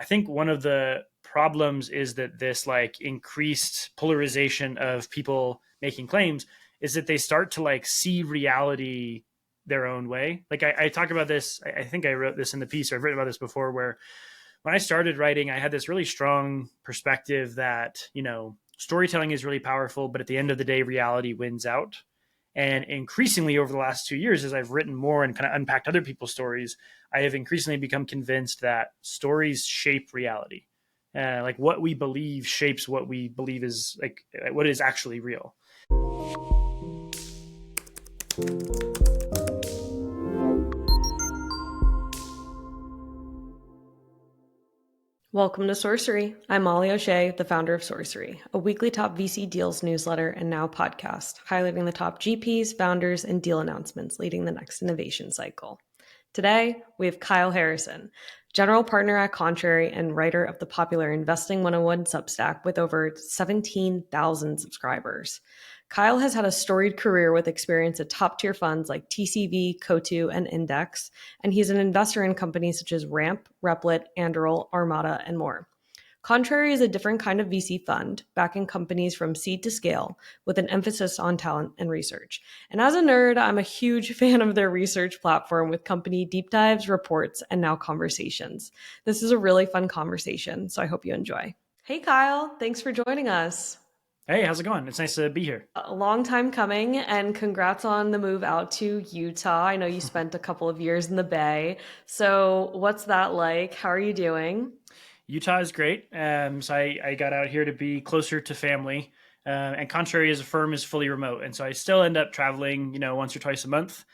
I think one of the problems is that this like increased polarization of people making claims is that they start to like see reality their own way. Like I talk about this, I think I wrote this in the piece, or I've written about this before, where when I started writing, I had this really strong perspective that, storytelling is really powerful, but at the end of the day, reality wins out. And increasingly over the last 2 years, as I've written more and kind of unpacked other people's stories, I have increasingly become convinced that stories shape reality. Like what we believe shapes what we believe is like what is actually real. Welcome to Sorcery. I'm Molly O'Shea, the founder of Sorcery, a weekly top VC deals newsletter and now podcast, highlighting the top GPs, founders, and deal announcements leading the next innovation cycle. Today, we have Kyle Harrison, general partner at Contrary and writer of the popular Investing 101 substack with over 17,000 subscribers. Kyle has had a storied career with experience at top-tier funds like TCV, Coatue, and Index, and he's an investor in companies such as Ramp, Replit, Anduril, Armada, and more. Contrary is a different kind of VC fund, backing companies from seed to scale with an emphasis on talent and research. And as a nerd, I'm a huge fan of their research platform with company deep dives, reports, and now conversations. This is a really fun conversation, so I hope you enjoy. Hey, Kyle, thanks for joining us. Hey, how's it going? It's nice to be here. A long time coming, and congrats on the move out to Utah. I know you spent a couple of years in the Bay. So what's that like? How are you doing? Utah is great. So I got out here to be closer to family. And Contrary as a firm is fully remote. And so I still end up traveling, once or twice a month.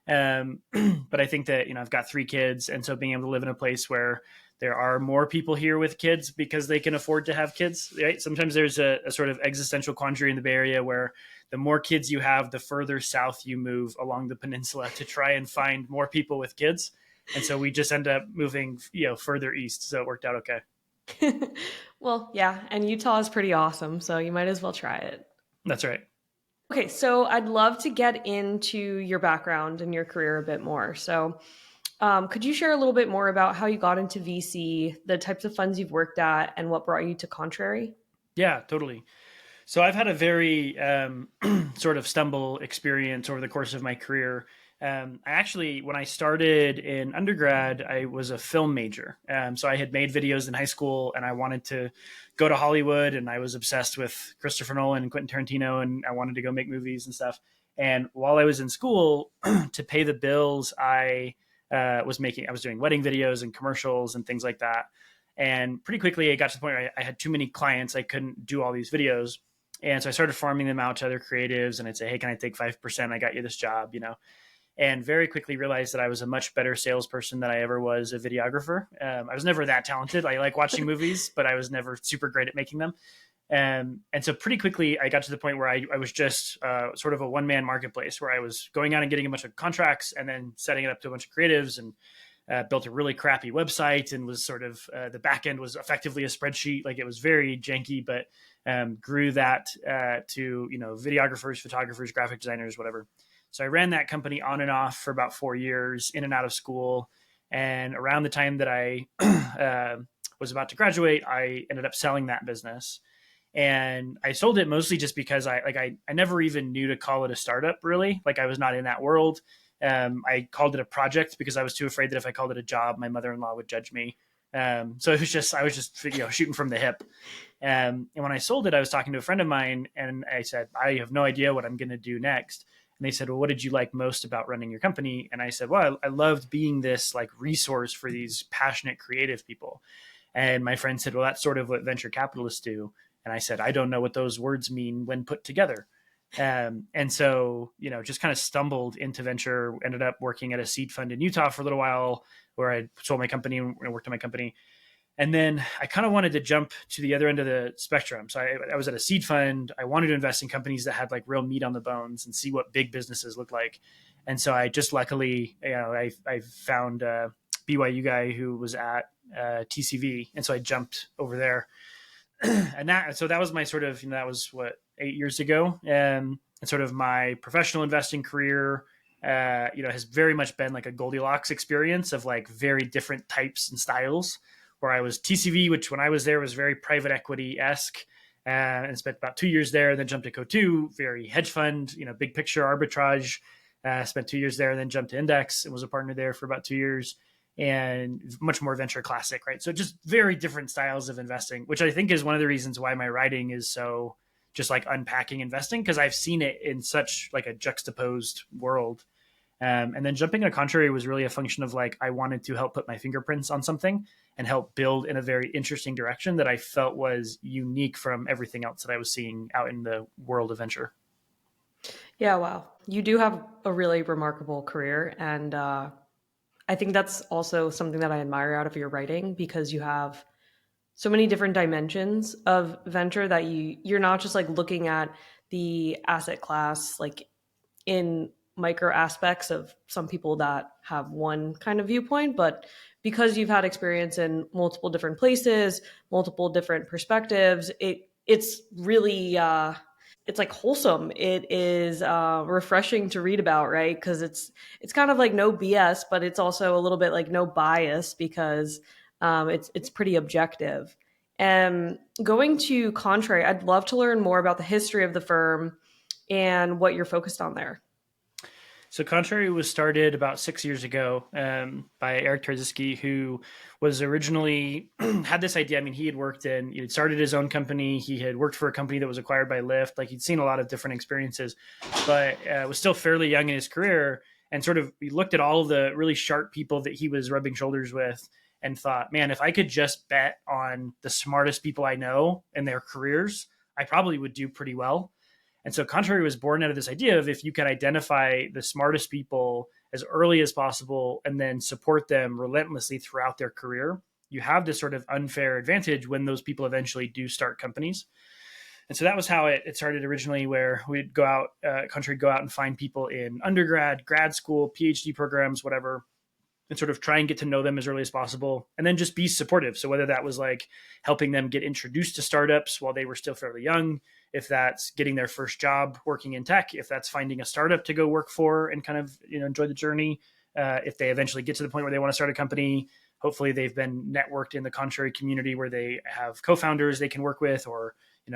But I think that, I've got 3 kids. And so being able to live in a place where there are more people here with kids because they can afford to have kids, right? Sometimes there's a sort of existential quandary in the Bay Area where the more kids you have, the further south you move along the peninsula to try and find more people with kids. And so we just end up moving, further east. So it worked out okay. Well, yeah. And Utah is pretty awesome. So you might as well try it. That's right. Okay. So I'd love to get into your background and your career a bit more. So could you share a little bit more about how you got into VC, the types of funds you've worked at, and what brought you to Contrary? Yeah, totally. So I've had a very sort of stumble experience over the course of my career. When I started in undergrad, I was a film major. So I had made videos in high school and I wanted to go to Hollywood, and I was obsessed with Christopher Nolan and Quentin Tarantino, and I wanted to go make movies and stuff. And while I was in school, to pay the bills, I was doing wedding videos and commercials and things like that. And pretty quickly I got to the point where I had too many clients. I couldn't do all these videos. And so I started farming them out to other creatives, and I'd say, hey, can I take 5%? I got you this job, and very quickly realized that I was a much better salesperson than I ever was a videographer. I was never that talented. I like watching movies, but I was never super great at making them. And so pretty quickly I got to the point where I was just sort of a one-man marketplace where I was going out and getting a bunch of contracts and then setting it up to a bunch of creatives, and built a really crappy website, and was sort of the back end was effectively a spreadsheet. Like it was very janky, but grew that to, videographers, photographers, graphic designers, whatever. So I ran that company on and off for about 4 years, in and out of school. And around the time that I was about to graduate, I ended up selling that business. And I sold it mostly just because I never even knew to call it a startup, really. Like I was not in that world. I called it a project because I was too afraid that if I called it a job, my mother-in-law would judge me. So I was just shooting from the hip. And when I sold it, I was talking to a friend of mine, and I said, I have no idea what I'm going to do next. And they said, well, what did you like most about running your company? And I said, well, I loved being this like resource for these passionate creative people. And my friend said, well, that's sort of what venture capitalists do. And I said, I don't know what those words mean when put together. And so, just kind of stumbled into venture, ended up working at a seed fund in Utah for a little while, where I sold my company and worked on my company. And then I kind of wanted to jump to the other end of the spectrum. So I was at a seed fund. I wanted to invest in companies that had like real meat on the bones and see what big businesses look like. And so I just luckily, I found a BYU guy who was at TCV. And so I jumped over there. So that was my sort of, that was 8 years ago. And sort of my professional investing career, has very much been like a Goldilocks experience of like very different types and styles, where I was TCV, which when I was there was very private equity-esque, and spent about 2 years there, and then jumped to Co2, very hedge fund, big picture arbitrage. Spent 2 years there, and then jumped to Index and was a partner there for about 2 years, and much more venture classic, right? So just very different styles of investing, which I think is one of the reasons why my writing is so just like unpacking investing, because I've seen it in such like a juxtaposed world. And then jumping to Contrary was really a function of like I wanted to help put my fingerprints on something and help build in a very interesting direction that I felt was unique from everything else that I was seeing out in the world of venture. Yeah, wow. You do have a really remarkable career. And I think that's also something that I admire out of your writing, because you have so many different dimensions of venture that you're not just like looking at the asset class like in micro aspects of some people that have one kind of viewpoint, but because you've had experience in multiple different places, multiple different perspectives, it's really it's like wholesome. It is refreshing to read about, right? Because it's kind of like no BS, but it's also a little bit like no bias, because it's pretty objective. And going to Contrary, I'd love to learn more about the history of the firm and what you're focused on there. So Contrary was started about 6 years ago by Eric Tarzinski, who was originally had this idea. I mean, he had started his own company. He had worked for a company that was acquired by Lyft. Like he'd seen a lot of different experiences, but was still fairly young in his career. And sort of he looked at all of the really sharp people that he was rubbing shoulders with and thought, man, if I could just bet on the smartest people I know and their careers, I probably would do pretty well. And so Contrary was born out of this idea of if you can identify the smartest people as early as possible and then support them relentlessly throughout their career, you have this sort of unfair advantage when those people eventually do start companies. And so that was how it started originally, where we'd go out, Contrary go out and find people in undergrad, grad school, PhD programs, whatever, and sort of try and get to know them as early as possible, and then just be supportive. So whether that was like helping them get introduced to startups while they were still fairly young, if that's getting their first job working in tech, if that's finding a startup to go work for and kind of enjoy the journey, if they eventually get to the point where they want to start a company, hopefully they've been networked in the Contrary community where they have co-founders they can work with, or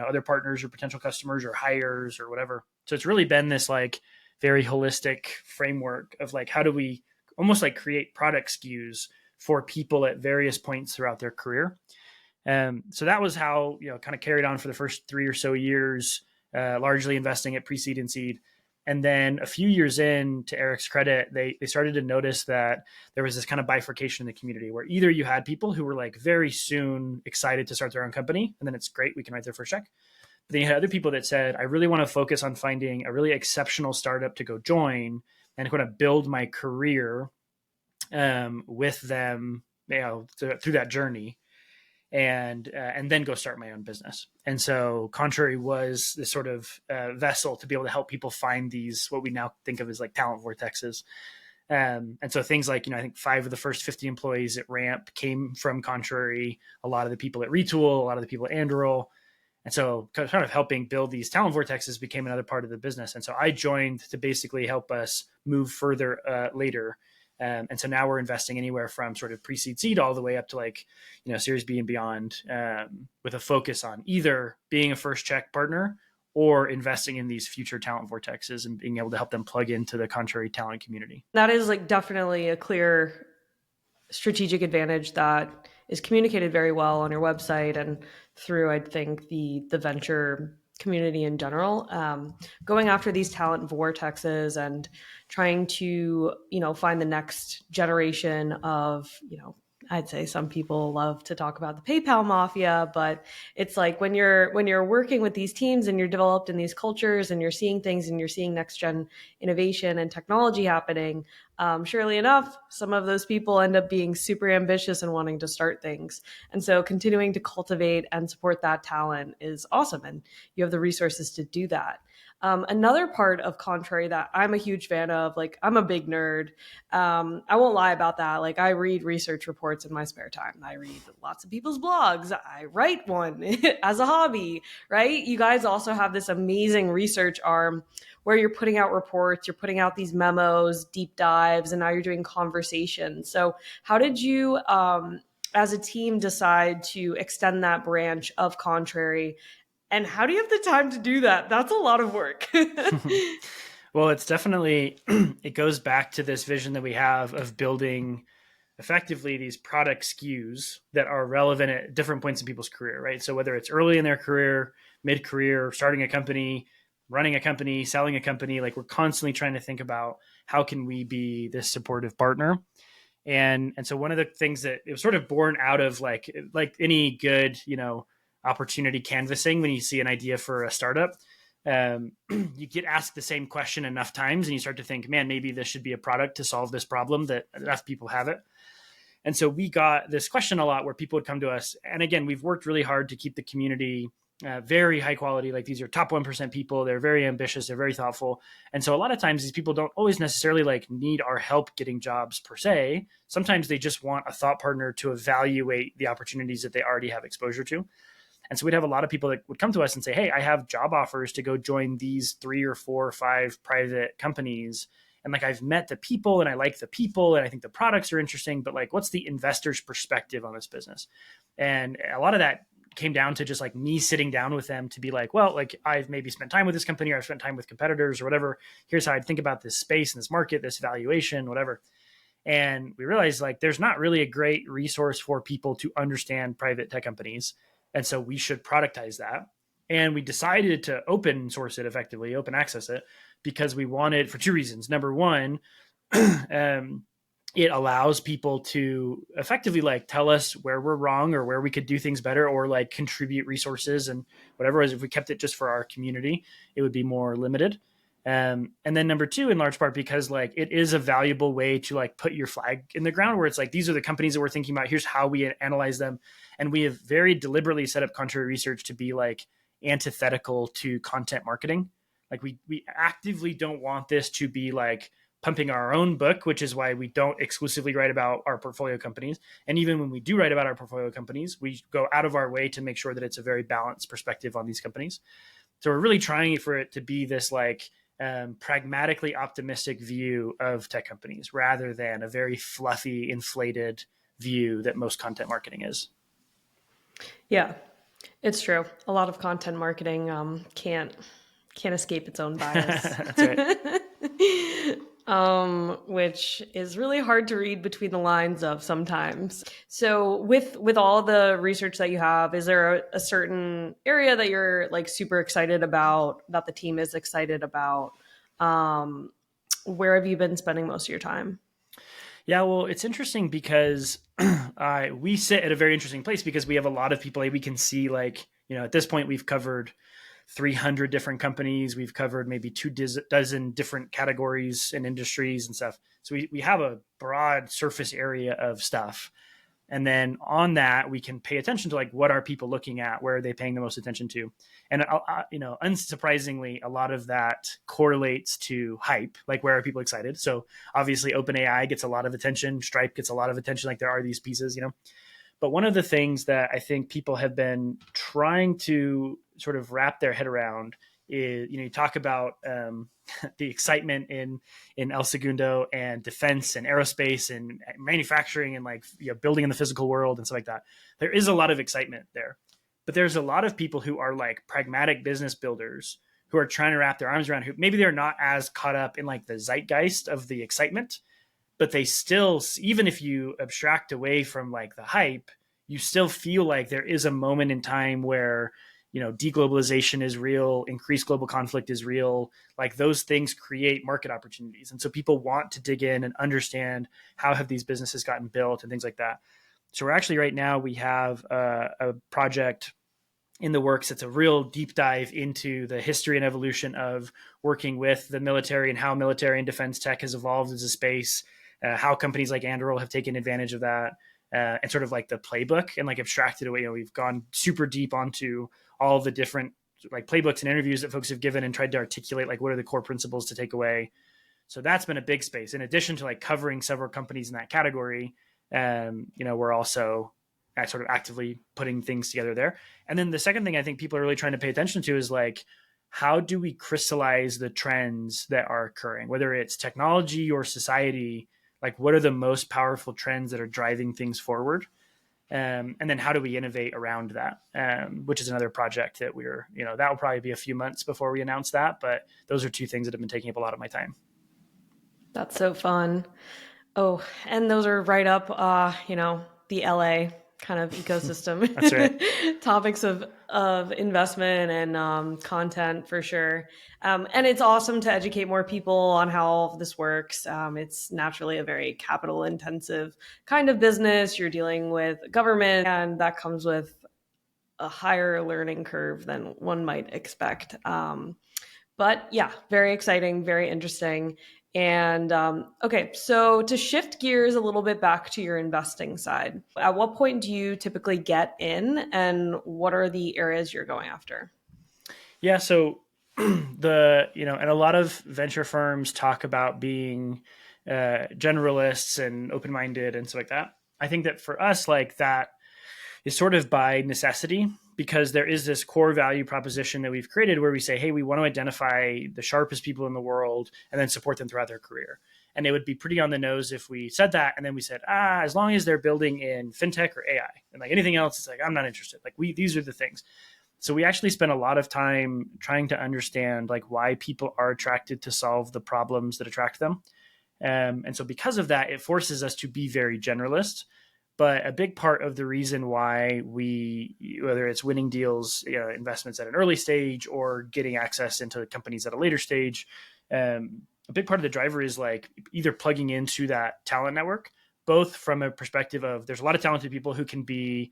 other partners or potential customers or hires or whatever. So it's really been this like very holistic framework of like how do we almost like create product SKUs for people at various points throughout their career. So that was how, kind of carried on for the first 3 or so years, largely investing at pre-seed and seed. And then a few years in, to Eric's credit, they started to notice that there was this kind of bifurcation in the community where either you had people who were like very soon excited to start their own company, and then it's great, we can write their first check. But then you had other people that said, I really want to focus on finding a really exceptional startup to go join and kind of build my career with them, through that journey, and then go start my own business. And so Contrary was this sort of vessel to be able to help people find these, what we now think of as like talent vortexes. And so things like, I think 5 of the first 50 employees at Ramp came from Contrary, a lot of the people at Retool, a lot of the people at Anduril. And so kind of helping build these talent vortexes became another part of the business. And so I joined to basically help us move further later. And so now we're investing anywhere from sort of pre-seed seed all the way up to like, Series B and beyond, with a focus on either being a first check partner or investing in these future talent vortexes and being able to help them plug into the Contrary talent community. That is like definitely a clear strategic advantage that is communicated very well on your website and through, I think, the venture community in general. Going after these talent vortexes and trying to, find the next generation of, I'd say some people love to talk about the PayPal mafia, but it's like when you're working with these teams and you're developed in these cultures and you're seeing things and you're seeing next gen innovation and technology happening, surely enough, some of those people end up being super ambitious and wanting to start things. And so continuing to cultivate and support that talent is awesome. And you have the resources to do that. Another part of Contrary that I'm a huge fan of, like I'm a big nerd. I won't lie about that. Like I read research reports in my spare time. I read lots of people's blogs. I write one as a hobby, right? You guys also have this amazing research arm where you're putting out reports, you're putting out these memos, deep dives, and now you're doing conversations. So how did you as a team decide to extend that branch of Contrary? And how do you have the time to do that? That's a lot of work. Well, it's definitely, it goes back to this vision that we have of building effectively these product SKUs that are relevant at different points in people's career, right? So whether it's early in their career, mid-career, starting a company, running a company, selling a company, like we're constantly trying to think about how can we be this supportive partner. And so one of the things that it was sort of born out of like any good, opportunity canvassing, when you see an idea for a startup, you get asked the same question enough times and you start to think, man, maybe this should be a product to solve this problem that enough people have it. And so we got this question a lot where people would come to us. And again, we've worked really hard to keep the community very high quality. Like these are top 1% people. They're very ambitious. They're very thoughtful. And so a lot of times these people don't always necessarily like need our help getting jobs per se. Sometimes they just want a thought partner to evaluate the opportunities that they already have exposure to. And so we'd have a lot of people that would come to us and say, hey, I have job offers to go join these 3 or 4 or 5 private companies. And like, I've met the people and I like the people and I think the products are interesting, but like, what's the investor's perspective on this business? And a lot of that came down to just like me sitting down with them to be like, well, like I've maybe spent time with this company or I've spent time with competitors or whatever. Here's how I'd think about this space and this market, this valuation, whatever. And we realized like, there's not really a great resource for people to understand private tech companies. And so we should productize that. And we decided to open source it effectively, open access it, because we wanted for 2 reasons. Number one, it allows people to effectively like tell us where we're wrong or where we could do things better or like contribute resources and whatever. As if we kept it just for our community, it would be more limited. And then number 2, in large part, because like it is a valuable way to like put your flag in the ground where it's like, these are the companies that we're thinking about. Here's how we analyze them. And we have very deliberately set up Contrary Research to be like antithetical to content marketing. Like we actively don't want this to be like pumping our own book, which is why we don't exclusively write about our portfolio companies. And even when we do write about our portfolio companies, we go out of our way to make sure that it's a very balanced perspective on these companies. So we're really trying for it to be this like pragmatically optimistic view of tech companies rather than a very fluffy, inflated view that most content marketing is. Yeah, it's true. A lot of content marketing can't escape its own bias. That's right. Which is really hard to read between the lines of sometimes. So with all the research that you have, is there a certain area that you're like super excited about, that the team is excited about? Where have you been spending most of your time? Yeah, well, it's interesting because we sit at a very interesting place because we have a lot of people we can see like, at this point we've covered 300 different companies. We've covered maybe 2 dozen different categories and industries and stuff. So we have a broad surface area of stuff. And then on that, we can pay attention to like, what are people looking at? Where are they paying the most attention to? And, unsurprisingly, a lot of that correlates to hype. Like, where are people excited? So obviously OpenAI gets a lot of attention. Stripe gets a lot of attention. Like there are these pieces, But one of the things that I think people have been trying to sort of wrap their head around is, you talk about the excitement in El Segundo and defense and aerospace and manufacturing and like building in the physical world and stuff like that. There is a lot of excitement there, but there's a lot of people who are like pragmatic business builders who are trying to wrap their arms around who maybe they're not as caught up in like the zeitgeist of the excitement, but they still, even if you abstract away from like the hype, you still feel like there is a moment in time where, deglobalization is real, increased global conflict is real. Like those things create market opportunities. And so people want to dig in and understand how have these businesses gotten built and things like that. So we're actually right now, we have a project in the works. It's a real deep dive into the history and evolution of working with the military and how military and defense tech has evolved as a space, how companies like Anduril have taken advantage of that. And sort of like the playbook and like abstracted away. We've gone super deep onto all the different like playbooks and interviews that folks have given and tried to articulate like what are the core principles to take away. So that's been a big space. In addition to like covering several companies in that category, we're also sort of actively putting things together there. And then the second thing I think people are really trying to pay attention to is like, how do we crystallize the trends that are occurring, whether it's technology or society? Like, what are the most powerful trends that are driving things forward? And then how do we innovate around that, which is another project that that will probably be a few months before we announce that. But those are two things that have been taking up a lot of my time. That's so fun. Oh, and those are right up, the LA kind of That's right. ecosystem topics of investment and content for sure. And it's awesome to educate more people on how this works. It's naturally a very capital intensive kind of business. You're dealing with government, and that comes with a higher learning curve than one might expect. But yeah, very exciting, very interesting. And okay, so to shift gears a little bit back to your investing side, at what point do you typically get in, and what are the areas you're going after? Yeah. So and a lot of venture firms talk about being generalists and open-minded and stuff like that. I think that for us, like that is sort of by necessity, because there is this core value proposition that we've created where we say, hey, we want to identify the sharpest people in the world and then support them throughout their career. And it would be pretty on the nose if we said that and then we said, as long as they're building in fintech or AI, and like anything else, it's like, I'm not interested. Like these are the things. So we actually spend a lot of time trying to understand like why people are attracted to solve the problems that attract them. And so because of that, it forces us to be very generalist. But a big part of the reason why whether it's winning deals, investments at an early stage or getting access into companies at a later stage, a big part of the driver is like either plugging into that talent network, both from a perspective of there's a lot of talented people who can be,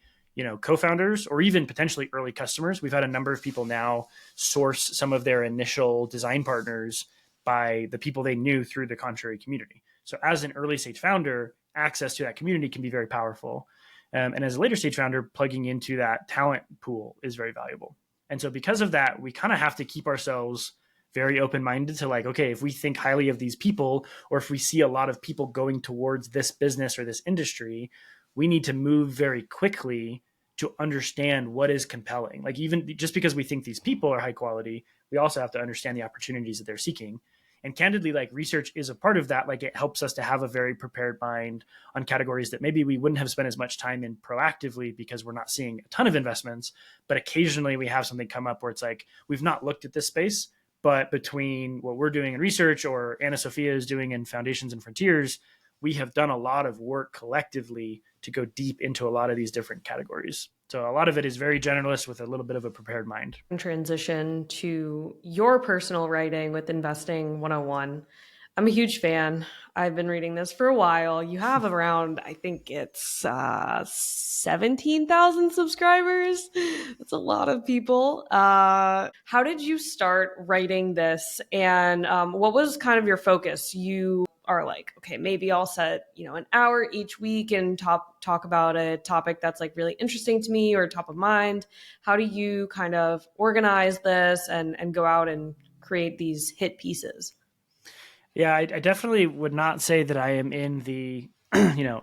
co-founders or even potentially early customers. We've had a number of people now source some of their initial design partners by the people they knew through the Contrary community. So as an early stage founder, access to that community can be very powerful. And as a later stage founder, plugging into that talent pool is very valuable. And so because of that, we kind of have to keep ourselves very open-minded to like, okay, if we think highly of these people, or if we see a lot of people going towards this business or this industry, we need to move very quickly to understand what is compelling. Like even just because we think these people are high quality, we also have to understand the opportunities that they're seeking. And candidly, like research is a part of that. Like it helps us to have a very prepared mind on categories that maybe we wouldn't have spent as much time in proactively because we're not seeing a ton of investments. But occasionally we have something come up where it's like, we've not looked at this space, but between what we're doing in research or Anna Sophia is doing in Foundations and Frontiers, we have done a lot of work collectively to go deep into a lot of these different categories. So a lot of it is very generalist with a little bit of a prepared mind. Transition to your personal writing with Investing 101. I'm a huge fan. I've been reading this for a while. You have around, I think it's 17,000 subscribers. That's a lot of people. How did you start writing this? And what was kind of your focus? You are like, okay, maybe I'll set, an hour each week and talk about a topic that's like really interesting to me or top of mind. How do you kind of organize this and go out and create these hit pieces? Yeah, I definitely would not say that I am in the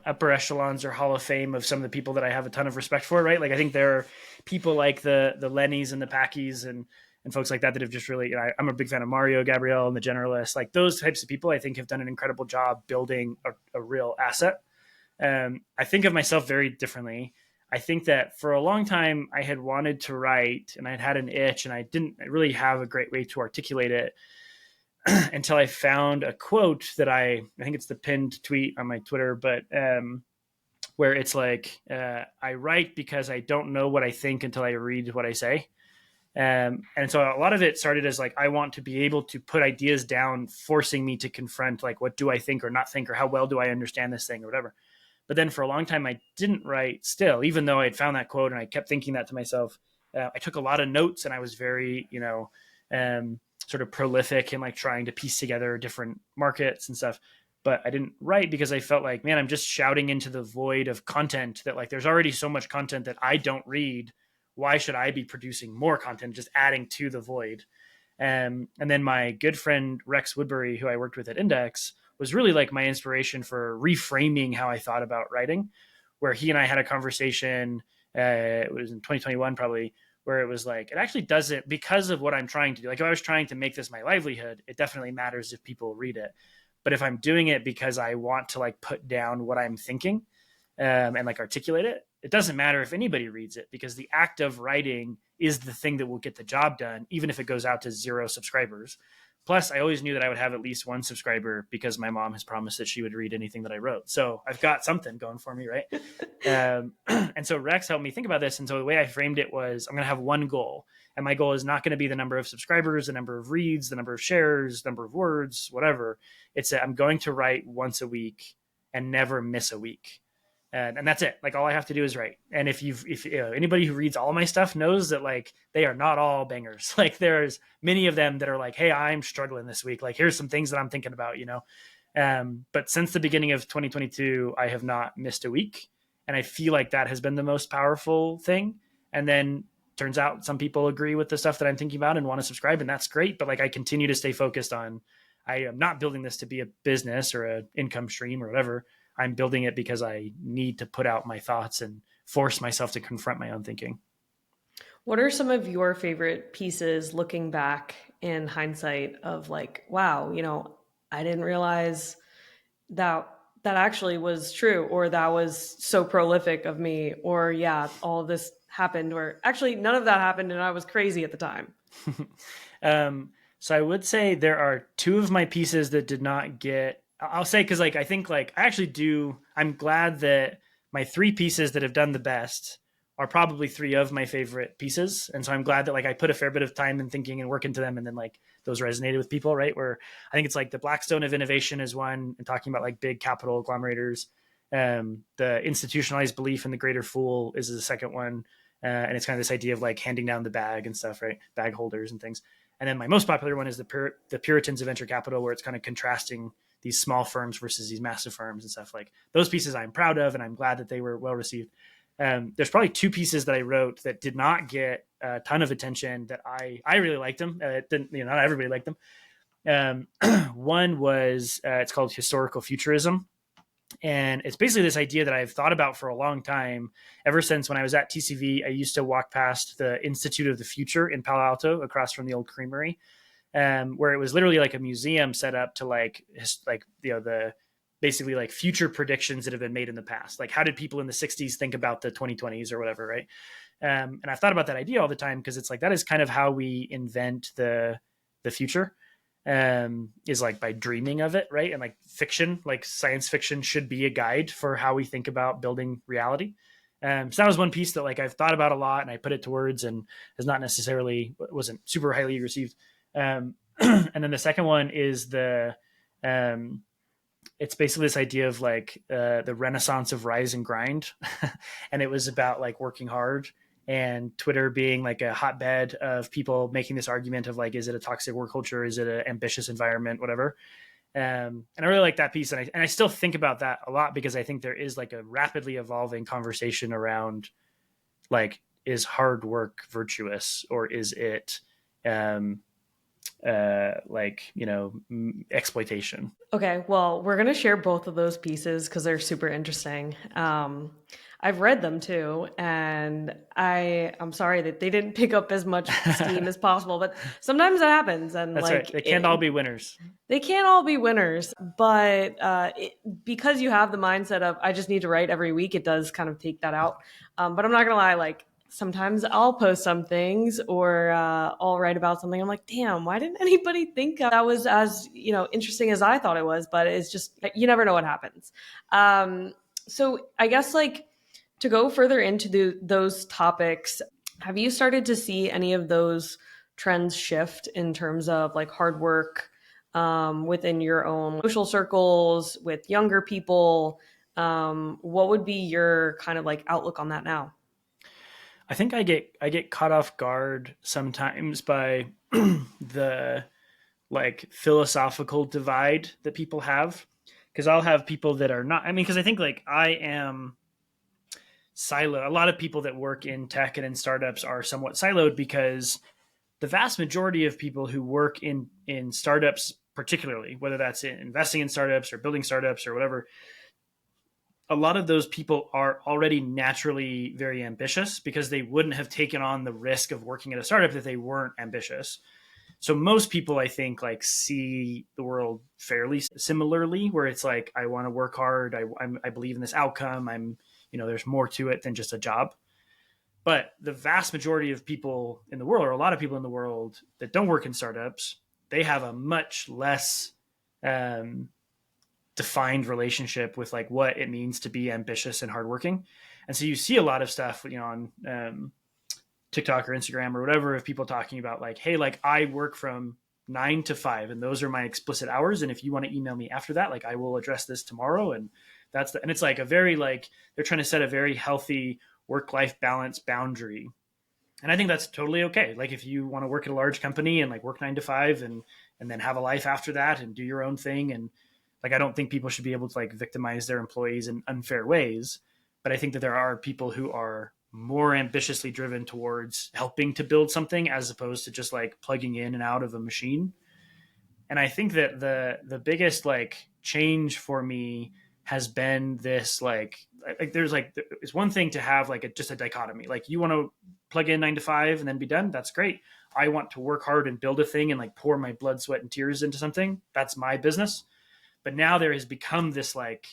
upper echelons or Hall of Fame of some of the people that I have a ton of respect for, right? Like I think there are people like the Lennys and the Packies and folks like that that have just really, I'm a big fan of Mario, Gabrielle, and the Generalists. Like those types of people, I think have done an incredible job building a real asset. I think of myself very differently. I think that for a long time I had wanted to write and I'd had an itch and I didn't really have a great way to articulate it until I found a quote that I think it's the pinned tweet on my Twitter, but where it's like, I write because I don't know what I think until I read what I say. And so a lot of it started as like, I want to be able to put ideas down, forcing me to confront like, what do I think or not think, or how well do I understand this thing or whatever. But then for a long time, I didn't write still, even though I had found that quote and I kept thinking that to myself. I took a lot of notes and I was very, sort of prolific in like trying to piece together different markets and stuff. But I didn't write because I felt like, man, I'm just shouting into the void of content that like there's already so much content that I don't read. Why should I be producing more content, just adding to the void? And then my good friend Rex Woodbury, who I worked with at Index, was really like my inspiration for reframing how I thought about writing, where he and I had a conversation, it was in 2021 probably, where it was like, it actually doesn't, because of what I'm trying to do. Like if I was trying to make this my livelihood, it definitely matters if people read it. But if I'm doing it because I want to like put down what I'm thinking and like articulate it, it doesn't matter if anybody reads it, because the act of writing is the thing that will get the job done, even if it goes out to 0 subscribers. Plus, I always knew that I would have at least 1 subscriber because my mom has promised that she would read anything that I wrote. So I've got something going for me, right? And so Rex helped me think about this. And so the way I framed it was, I'm going to have one goal. And my goal is not going to be the number of subscribers, the number of reads, the number of shares, the number of words, whatever. It's that I'm going to write once a week and never miss a week. And that's it. Like, all I have to do is write. And if anybody who reads all my stuff knows that, like, they are not all bangers. Like, there's many of them that are like, hey, I'm struggling this week. Like, here's some things that I'm thinking about, but since the beginning of 2022, I have not missed a week. And I feel like that has been the most powerful thing. And then turns out some people agree with the stuff that I'm thinking about and want to subscribe, and that's great. But like, I continue to stay focused on, I am not building this to be a business or an income stream or whatever. I'm building it because I need to put out my thoughts and force myself to confront my own thinking. What are some of your favorite pieces looking back in hindsight of like, wow, I didn't realize that actually was true, or that was so prolific of me, or yeah, all of this happened, or actually none of that happened and I was crazy at the time? So I would say there are 2 of my pieces that did not get, I'll say, because like, I think like I actually do, I'm glad that my 3 pieces that have done the best are probably 3 of my favorite pieces. And so I'm glad that like I put a fair bit of time in thinking and work into them, and then like those resonated with people, right? Where I think it's like the Blackstone of innovation is one, and talking about like big capital agglomerators. The institutionalized belief in the greater fool is the second one. And it's kind of this idea of like handing down the bag and stuff, right? Bag holders and things. And then my most popular one is the Puritans of venture capital, where it's kind of contrasting these small firms versus these massive firms and stuff. Like, those pieces I'm proud of, and I'm glad that they were well received. There's probably 2 pieces that I wrote that did not get a ton of attention that I really liked them. It didn't, not everybody liked them. One was, it's called Historical Futurism. And it's basically this idea that I've thought about for a long time. Ever since when I was at TCV, I used to walk past the Institute of the Future in Palo Alto, across from the old creamery, where it was literally like a museum set up to the basically like future predictions that have been made in the past. Like, how did people in the 60s think about the 2020s or whatever, right? And I've thought about that idea all the time, because it's like, that is kind of how we invent the future. Is like by dreaming of it, right? And like fiction, like science fiction, should be a guide for how we think about building reality. So that was one piece that like I've thought about a lot, and I put it to words, and wasn't super highly received. And then the second one is it's basically this idea of like the renaissance of rise and grind. And it was about like working hard, and Twitter being like a hotbed of people making this argument of like, is it a toxic work culture? Is it an ambitious environment? Whatever. And I really like that piece. And I still think about that a lot, because I think there is like a rapidly evolving conversation around like, is hard work virtuous, or is it exploitation? Okay, well, we're going to share both of those pieces because they're super interesting. I've read them too, and I'm sorry that they didn't pick up as much steam as possible, but sometimes that happens. And that's like, right. They can't all be winners. They can't all be winners, but because you have the mindset of, I just need to write every week, it does kind of take that out. But I'm not going to lie, like, sometimes I'll post some things, or I'll write about something. I'm like, damn, why didn't anybody think that was as, interesting as I thought it was? But it's just, you never know what happens. So I guess like, to go further into those topics, have you started to see any of those trends shift in terms of like hard work within your own social circles with younger people? What would be your kind of like outlook on that now? I think I get caught off guard sometimes by the like philosophical divide that people have, because I'll have people that are not, because I think like I am siloed. A lot of people that work in tech and in startups are somewhat siloed, because the vast majority of people who work in startups, particularly, whether that's in investing in startups or building startups or whatever, a lot of those people are already naturally very ambitious, because they wouldn't have taken on the risk of working at a startup if they weren't ambitious. So most people, I think, like see the world fairly similarly, where it's like, I want to work hard. I believe in this outcome. I'm, there's more to it than just a job. But the vast majority of people in the world, or a lot of people in the world that don't work in startups, they have a much less um, defined relationship with like what it means to be ambitious and hardworking. And so you see a lot of stuff, on TikTok or Instagram or whatever, of people talking about like, hey, like I work from 9 to 5 and those are my explicit hours. And if you want to email me after that, like I will address this tomorrow. And and it's like a very like, they're trying to set a very healthy work-life balance boundary. And I think that's totally okay. Like if you want to work at a large company and like work 9 to 5 and then have a life after that and do your own thing. And like, I don't think people should be able to like victimize their employees in unfair ways. But I think that there are people who are more ambitiously driven towards helping to build something as opposed to just like plugging in and out of a machine. And I think that the biggest like change for me has been this like there's like it's one thing to have like just a dichotomy. Like you want to plug in 9 to 5 and then be done. That's great. I want to work hard and build a thing and like pour my blood, sweat, and tears into something. That's my business. But now there has become this like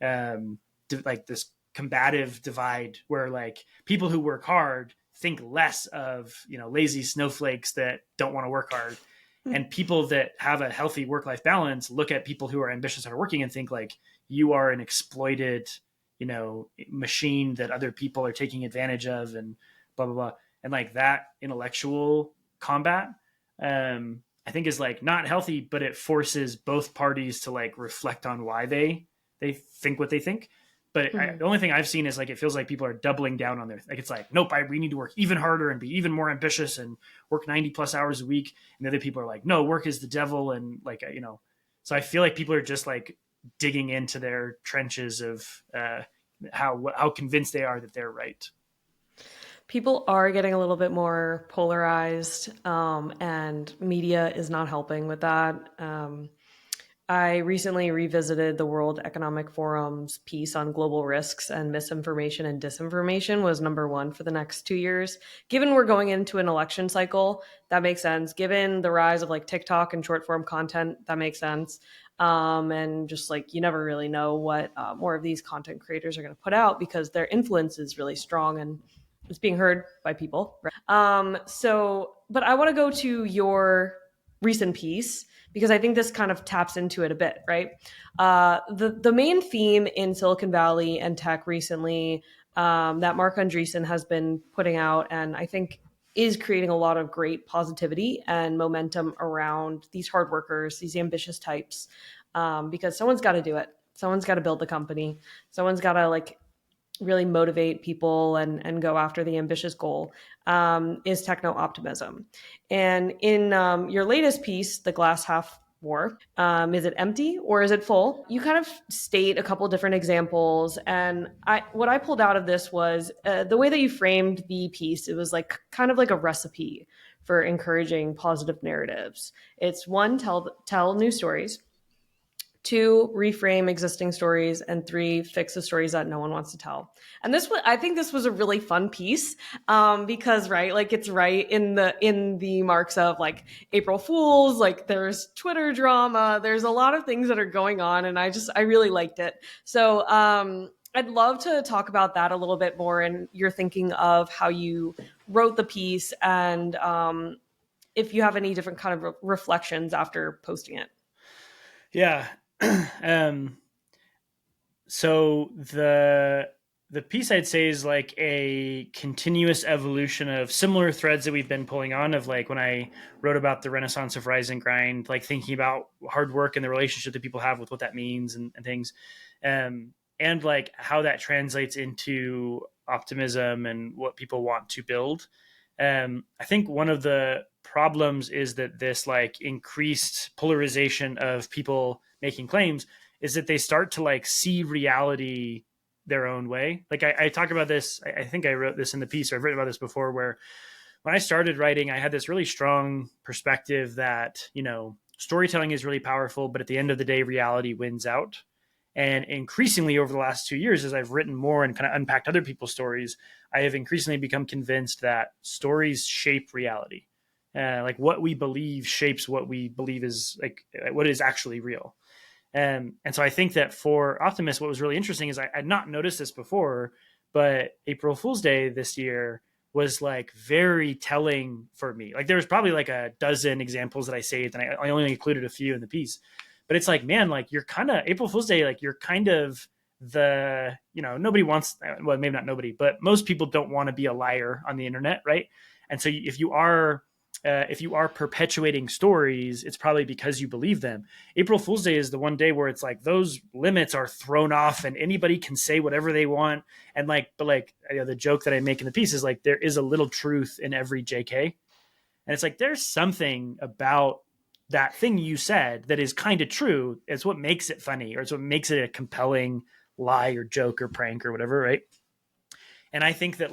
this combative divide where like people who work hard think less of lazy snowflakes that don't want to work hard, and people that have a healthy work-life balance look at people who are ambitious and are working and think like you are an exploited machine that other people are taking advantage of and blah blah blah. And like that intellectual combat I think is like not healthy, but it forces both parties to like reflect on why they think what they think. But the only thing I've seen is like it feels like people are doubling down on their like it's like nope, we need to work even harder and be even more ambitious and work 90+ hours a week. And the other people are like, no, work is the devil. And like so I feel like people are just like digging into their trenches of how convinced they are that they're right. People are getting a little bit more polarized, and media is not helping with that. I recently revisited the World Economic Forum's piece on global risks, and misinformation and disinformation was number one for the next 2 years. Given we're going into an election cycle, that makes sense. Given the rise of like TikTok and short form content, that makes sense. And just like you never really know what more of these content creators are going to put out because their influence is really strong and it's being heard by people. But I want to go to your recent piece because I think this kind of taps into it a bit, right? The main theme in Silicon Valley and tech recently that Mark Andreessen has been putting out, and I think is creating a lot of great positivity and momentum around these hard workers, these ambitious types, because someone's got to do it. Someone's got to build the company. Someone's got to like really motivate people and go after the ambitious goal, is techno-optimism. And in your latest piece, The Glass Half War, is it empty or is it full? You kind of state a couple different examples. And what I pulled out of this was the way that you framed the piece. It was like kind of like a recipe for encouraging positive narratives. It's one, tell new stories. 2, reframe existing stories, and 3, fix the stories that no one wants to tell. And I think this was a really fun piece because right, like it's right in the marks of like April Fools, like there's Twitter drama, there's a lot of things that are going on, and I really liked it. So I'd love to talk about that a little bit more, and you're thinking of how you wrote the piece, and if you have any different kind of reflections after posting it. Yeah. So the piece I'd say is like a continuous evolution of similar threads that we've been pulling on, of like when I wrote about the renaissance of rise and grind, like thinking about hard work and the relationship that people have with what that means and things. And like how that translates into optimism and what people want to build. I think one of the problems is that this like increased polarization of people making claims is that they start to like see reality their own way. Like I talk about this, I think I wrote this in the piece, or I've written about this before, where when I started writing, I had this really strong perspective that, storytelling is really powerful, but at the end of the day, reality wins out. And increasingly over the last 2 years, as I've written more and kind of unpacked other people's stories, I have increasingly become convinced that stories shape reality. Like what we believe shapes what we believe is like what is actually real. And so I think that for Optimist, what was really interesting is I'd not noticed this before, but April Fool's Day this year was like very telling for me. Like there was probably like a dozen examples that I saved, and I only included a few in the piece. But it's like, man, like you're kind of April Fool's Day, like you're kind of the, nobody wants, well, maybe not nobody, but most people don't want to be a liar on the internet, right? And so if you are perpetuating stories, it's probably because you believe them. April Fool's Day is the one day where it's like those limits are thrown off and anybody can say whatever they want. And the joke that I make in the piece is like, there is a little truth in every JK. And it's like, there's something about that thing you said that is kind of true. It's what makes it funny, or it's what makes it a compelling lie or joke or prank or whatever. Right. And I think that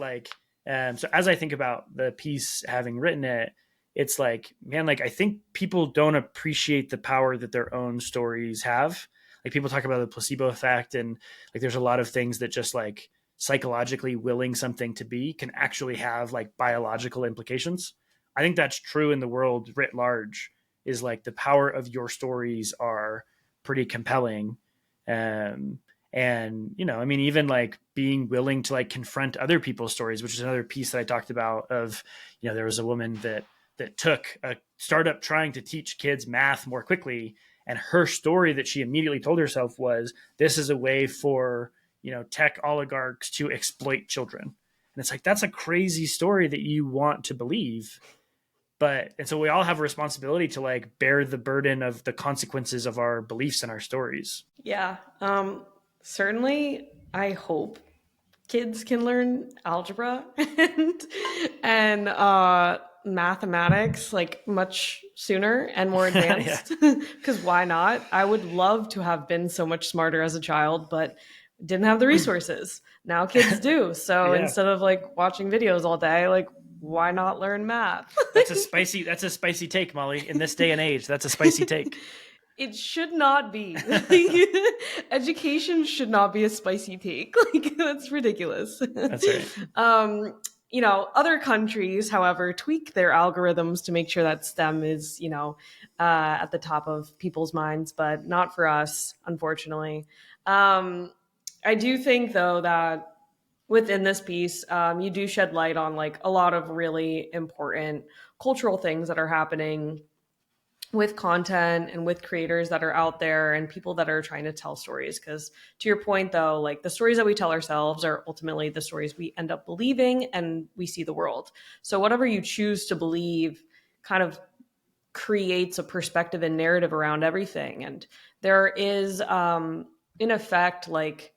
so as I think about the piece, having written it, it's like, man, like I think people don't appreciate the power that their own stories have. Like people talk about the placebo effect, and like there's a lot of things that just like psychologically willing something to be can actually have like biological implications. I think that's true in the world writ large, is like the power of your stories are pretty compelling. And I mean, even like being willing to like confront other people's stories, which is another piece that I talked about of, there was a woman that took a startup trying to teach kids math more quickly, and her story that she immediately told herself was, this is a way for tech oligarchs to exploit children. And it's like, that's a crazy story that you want to believe. And so we all have a responsibility to like bear the burden of the consequences of our beliefs and our stories. Yeah. Certainly, I hope kids can learn algebra and mathematics like much sooner and more Yeah. advanced, because why not? I would love to have been so much smarter as a child, but didn't have the resources. Now kids do. So Yeah. instead of like watching videos all day, like why not learn math? That's a spicy take, Molly. In this day and age, that's a spicy take. It should not be. Education should not be a spicy take. Like that's ridiculous. That's right. Other countries, however, tweak their algorithms to make sure that STEM is, at the top of people's minds, but not for us, unfortunately. I do think, though, that within this piece, you do shed light on like a lot of really important cultural things that are happening with content and with creators that are out there and people that are trying to tell stories. Because to your point, though, like the stories that we tell ourselves are ultimately the stories we end up believing, and we see the world. So whatever you choose to believe kind of creates a perspective and narrative around everything. And there is, in effect, like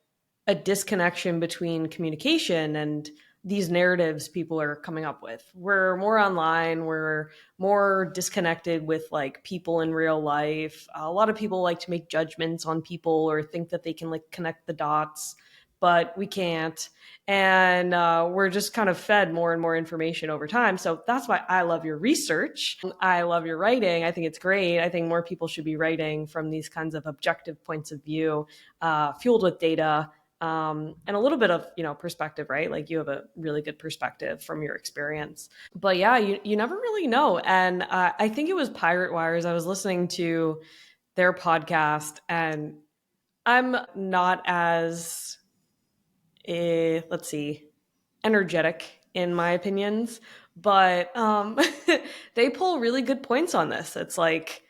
a disconnection between communication and these narratives people are coming up with. We're more online, we're more disconnected with like people in real life. A lot of people like to make judgments on people or think that they can like connect the dots, but we can't. And we're just kind of fed more and more information over time. So that's why I love your research. I love your writing. I think it's great. I think more people should be writing from these kinds of objective points of view, fueled with data, and a little bit of perspective, right? Like you have a really good perspective from your experience. But yeah, you never really know. And I think it was Pirate Wires. I was listening to their podcast, and I'm not as let's see, energetic in my opinions, but they pull really good points on this. It's like,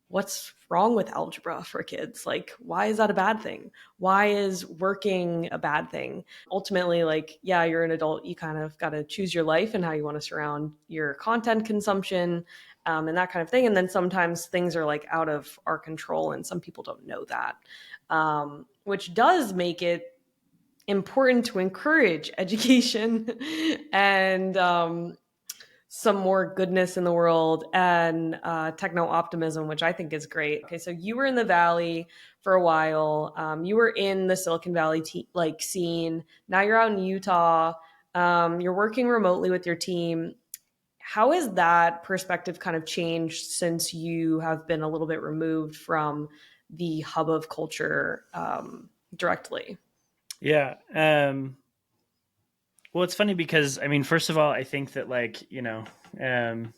what's wrong with algebra for kids? Like, why is that a bad thing? Why is working a bad thing? Ultimately, like, yeah, you're an adult. You kind of got to choose your life and how you want to surround your content consumption, and that kind of thing. And then sometimes things are like out of our control, and some people don't know that, which does make it important to encourage education and some more goodness in the world, and techno-optimism, which I think is great. Okay, so you were in the Valley for a while. You were in the Silicon Valley scene. Now you're out in Utah. You're working remotely with your team. How has that perspective kind of changed since you have been a little bit removed from the hub of culture directly? Yeah. Well, it's funny because I mean, first of all, I think that um,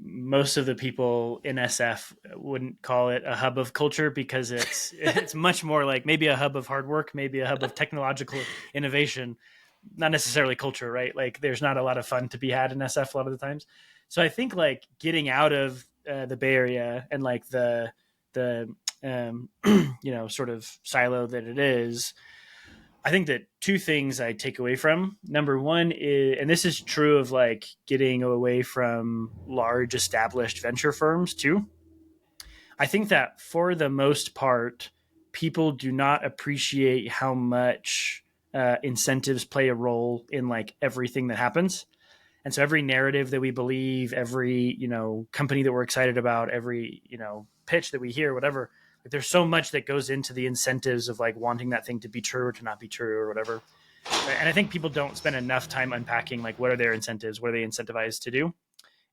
most of the people in SF wouldn't call it a hub of culture, because it's much more like maybe a hub of hard work, maybe a hub of technological innovation, not necessarily culture, right? Like there's not a lot of fun to be had in SF a lot of the times. So I think like getting out of the Bay Area and like the sort of silo that it is, I think that two things I take away from. Number one is, and this is true of like getting away from large established venture firms too. I think that for the most part, people do not appreciate how much incentives play a role in like everything that happens. And so every narrative that we believe, every, company that we're excited about, every, pitch that we hear, whatever, like there's so much that goes into the incentives of like wanting that thing to be true or to not be true or whatever. And I think people don't spend enough time unpacking like what are their incentives, what are they incentivized to do.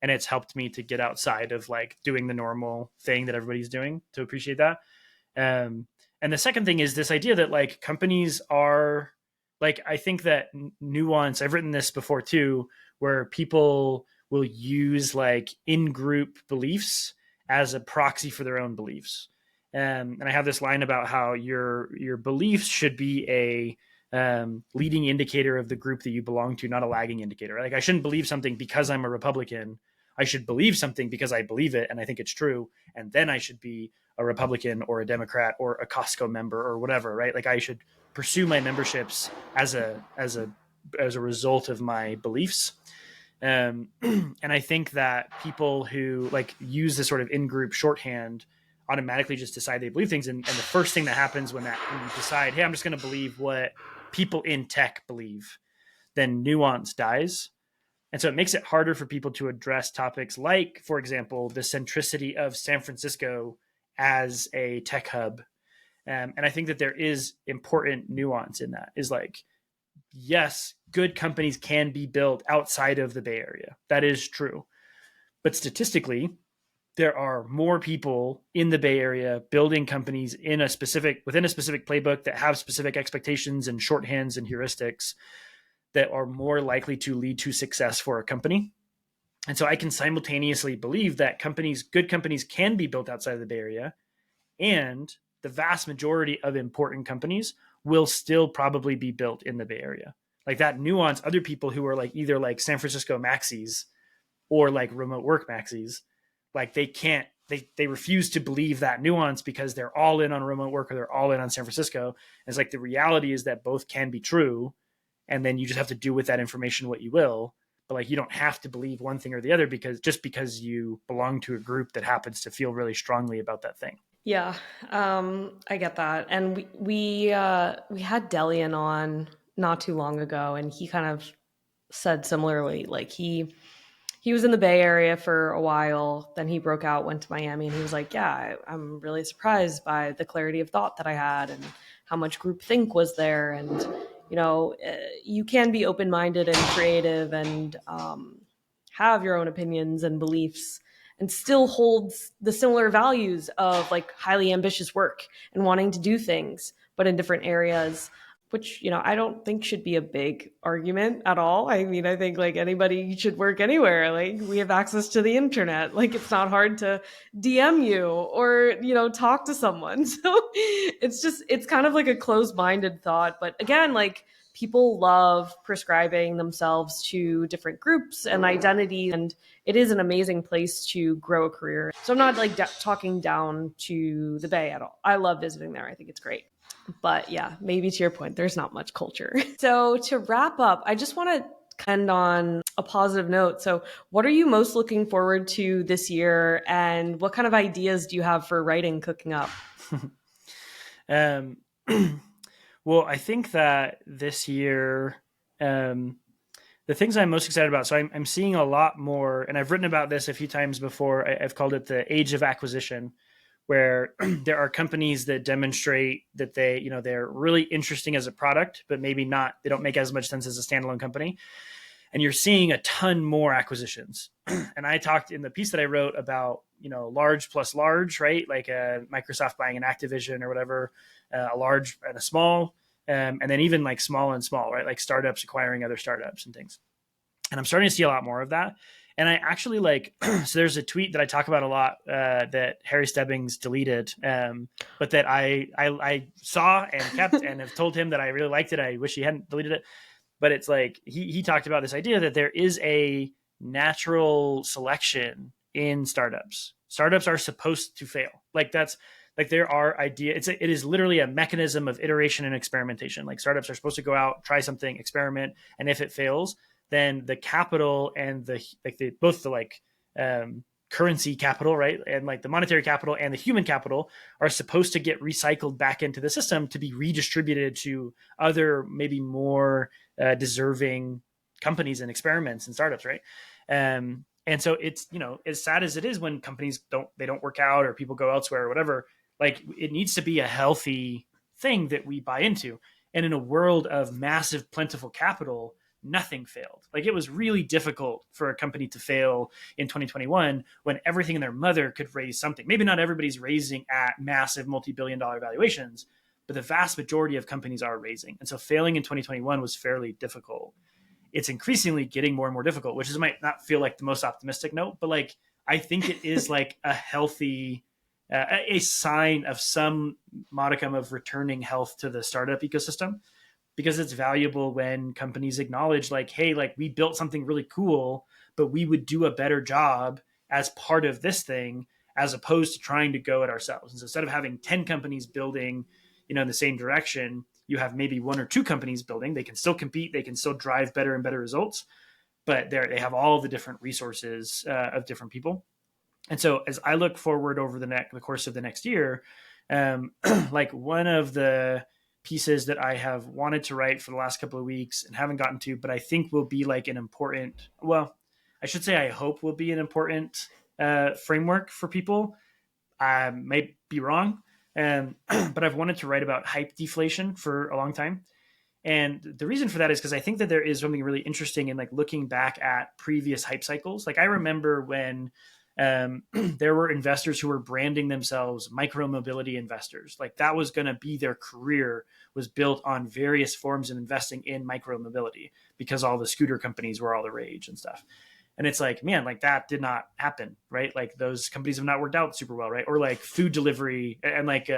And it's helped me to get outside of like doing the normal thing that everybody's doing to appreciate that. And the second thing is this idea that like companies are like, I think that nuance, I've written this before too, where people will use like in-group beliefs as a proxy for their own beliefs. And I have this line about how your beliefs should be a leading indicator of the group that you belong to, not a lagging indicator. Like I shouldn't believe something because I'm a Republican. I should believe something because I believe it and I think it's true. And then I should be a Republican or a Democrat or a Costco member or whatever, right? Like I should pursue my memberships as a result of my beliefs. And I think that people who like use this sort of in-group shorthand automatically just decide they believe things. And the first thing that happens when you decide, hey, I'm just going to believe what people in tech believe, then nuance dies. And so it makes it harder for people to address topics like, for example, the centricity of San Francisco as a tech hub. And I think that there is important nuance in that, is like, yes, good companies can be built outside of the Bay Area. That is true. But statistically, there are more people in the Bay Area building companies within a specific playbook that have specific expectations and shorthands and heuristics that are more likely to lead to success for a company. And so I can simultaneously believe that good companies can be built outside of the Bay Area, and the vast majority of important companies will still probably be built in the Bay Area. Like that nuance, other people who are like either like San Francisco maxis or like remote work maxis, like they refuse to believe that nuance because they're all in on remote work or they're all in on San Francisco. And it's like the reality is that both can be true. And then you just have to do with that information what you will. But like you don't have to believe one thing or the other because you belong to a group that happens to feel really strongly about that thing. Yeah, I get that. And we had Delian on not too long ago, and he kind of said similarly. Like he was in the Bay Area for a while, then he broke out, went to Miami, and he was like, "Yeah, I'm really surprised by the clarity of thought that I had, and how much groupthink was there, and you can be open-minded and creative and have your own opinions and beliefs." And still holds the similar values of like highly ambitious work and wanting to do things, but in different areas, which, I don't think should be a big argument at all. I mean, I think like anybody should work anywhere. Like we have access to the internet. Like it's not hard to DM you or, talk to someone. So it's kind of like a closed-minded thought. But again, like people love prescribing themselves to different groups and identities, and it is an amazing place to grow a career. So I'm not like talking down to the Bay at all. I love visiting there. I think it's great. But yeah, maybe to your point, there's not much culture. So to wrap up, I just want to end on a positive note. So what are you most looking forward to this year, and what kind of ideas do you have for writing cooking up? Well, I think that this year, the things I'm most excited about, so I'm seeing a lot more, and I've written about this a few times before. I've called it the age of acquisition, where there are companies that demonstrate that they're really interesting as a product, but maybe not, they don't make as much sense as a standalone company. And you're seeing a ton more acquisitions. And I talked in the piece that I wrote about, large plus large, right? Like Microsoft buying an Activision or whatever, a large and a small, and then even like small and small, right? Like startups acquiring other startups and things. And I'm starting to see a lot more of that. And I actually like, so there's a tweet that I talk about a lot that Harry Stebbings deleted, but that I saw and kept and have told him that I really liked it. I wish he hadn't deleted it. But it's like he talked about this idea that there is a natural selection in startups. Startups are supposed to fail. Like that's like there are it is literally a mechanism of iteration and experimentation. Like startups are supposed to go out, try something, experiment, and if it fails, then the capital and both the currency capital, right, and like the monetary capital and the human capital are supposed to get recycled back into the system to be redistributed to other maybe more deserving companies and experiments and startups, right? And so it's, as sad as it is when companies don't work out or people go elsewhere or whatever, like it needs to be a healthy thing that we buy into. And in a world of massive plentiful capital, nothing failed. Like it was really difficult for a company to fail in 2021 when everything in their mother could raise something. Maybe not everybody's raising at massive multi-billion dollar valuations, but the vast majority of companies are raising. And so failing in 2021 was fairly difficult. It's increasingly getting more and more difficult, which is might not feel like the most optimistic note, but like I think it is like a healthy a sign of some modicum of returning health to the startup ecosystem, because it's valuable when companies acknowledge like, hey, like we built something really cool, but we would do a better job as part of this thing as opposed to trying to go it ourselves. And so instead of having 10 companies building, in the same direction, you have maybe one or two companies building. They can still compete, they can still drive better and better results, but they have all the different resources of different people. And so as I look forward over the course of the next year, like one of the pieces that I have wanted to write for the last couple of weeks and haven't gotten to, but I think will be like an important, well, I should say I hope will be an important framework for people. I might be wrong, but I've wanted to write about hype deflation for a long time. And the reason for that is because I think that there is something really interesting in like looking back at previous hype cycles. Like I remember when there were investors who were branding themselves micro mobility investors. Like that was going to be their career, was built on various forms of investing in micro mobility because all the scooter companies were all the rage and stuff. And it's like, man, like that did not happen, right? Like those companies have not worked out super well, right? Or like food delivery and like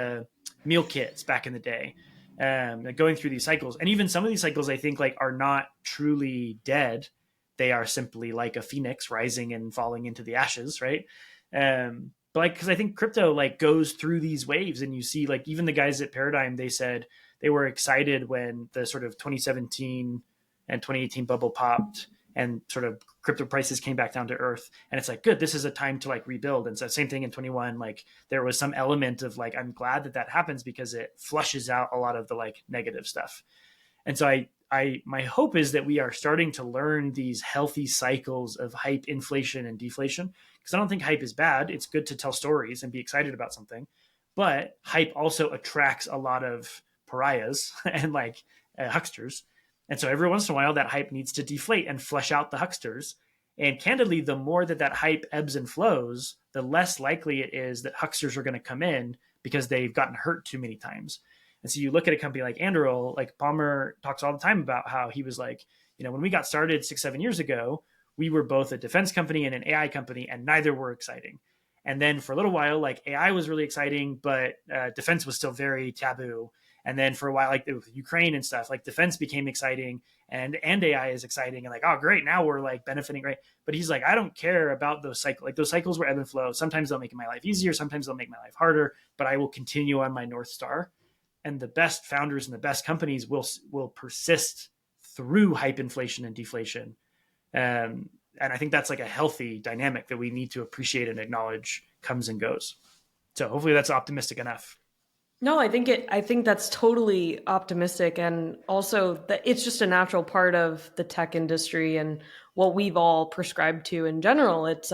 meal kits back in the day, going through these cycles. And even some of these cycles, I think like are not truly dead. They are simply like a phoenix rising and falling into the ashes, right? But like, because I think crypto like goes through these waves, and you see like even the guys at Paradigm, they said they were excited when the sort of 2017 and 2018 bubble popped and sort of crypto prices came back down to earth. And it's like, good, this is a time to like rebuild. And so same thing in 21, like there was some element of like, I'm glad that that happens because it flushes out a lot of the like negative stuff. And so my hope is that we are starting to learn these healthy cycles of hype, inflation, and deflation. Because I don't think hype is bad. It's good to tell stories and be excited about something. But hype also attracts a lot of pariahs and like hucksters. And so every once in a while, that hype needs to deflate and flesh out the hucksters. And candidly, the more that hype ebbs and flows, the less likely it is that hucksters are going to come in because they've gotten hurt too many times. And so you look at a company like Anduril, like Palmer talks all the time about how he was like, when we got started 6-7 years ago, we were both a defense company and an AI company, and neither were exciting. And then for a little while, like AI was really exciting, but defense was still very taboo. And then for a while, like with Ukraine and stuff, like defense became exciting and AI is exciting. And like, oh, great. Now we're like benefiting, right? But he's like, I don't care about those cycles. Like those cycles were ebb and flow. Sometimes they'll make my life easier. Sometimes they'll make my life harder, but I will continue on my North Star. And the best founders and the best companies will persist through hype, inflation, and deflation. And I think that's like a healthy dynamic that we need to appreciate and acknowledge comes and goes. So hopefully that's optimistic enough. No, I think that's totally optimistic, and also that it's just a natural part of the tech industry and what we've all prescribed to in general. It's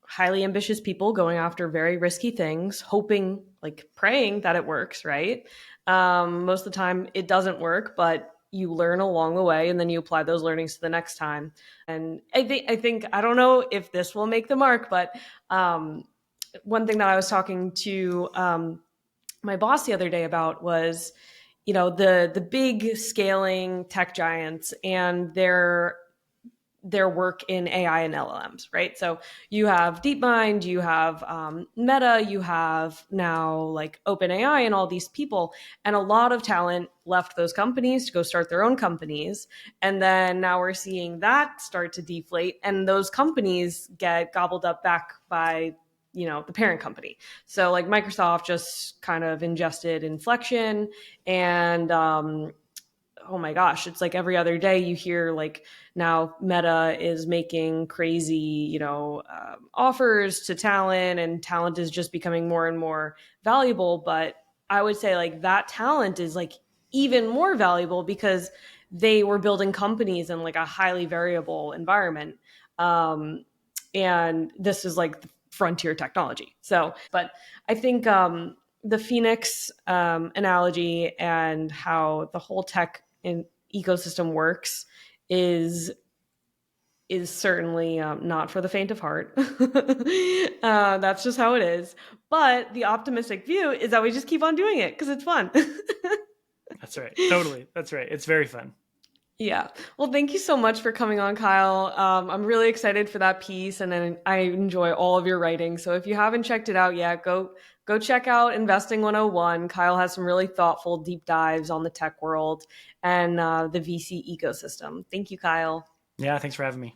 highly ambitious people going after very risky things, hoping, like praying that it works, right? Most of the time it doesn't work, but you learn along the way and then you apply those learnings to the next time. And I think I don't know if this will make the mark, but one thing that I was talking to my boss the other day about was, the big scaling tech giants and their their work in AI and LLMs, right? So you have DeepMind, you have Meta, you have now like OpenAI and all these people. And a lot of talent left those companies to go start their own companies. And then now we're seeing that start to deflate, and those companies get gobbled up back by the parent company. So like Microsoft just kind of ingested Inflection, and oh my gosh, it's like every other day you hear like now Meta is making crazy, offers to talent, and talent is just becoming more and more valuable. But I would say like that talent is like even more valuable because they were building companies in like a highly variable environment. And this is like the frontier technology. So, but I think the Phoenix analogy and how the whole tech ecosystem works is certainly not for the faint of heart. That's just how it is. But the optimistic view is that we just keep on doing it because it's fun. That's right. Totally. That's right. It's very fun. Yeah. Well, thank you so much for coming on, Kyle. I'm really excited for that piece, and then I enjoy all of your writing. So if you haven't checked it out yet, go check out Investing 101. Kyle has some really thoughtful deep dives on the tech world and the VC ecosystem. Thank you, Kyle. Yeah. Thanks for having me.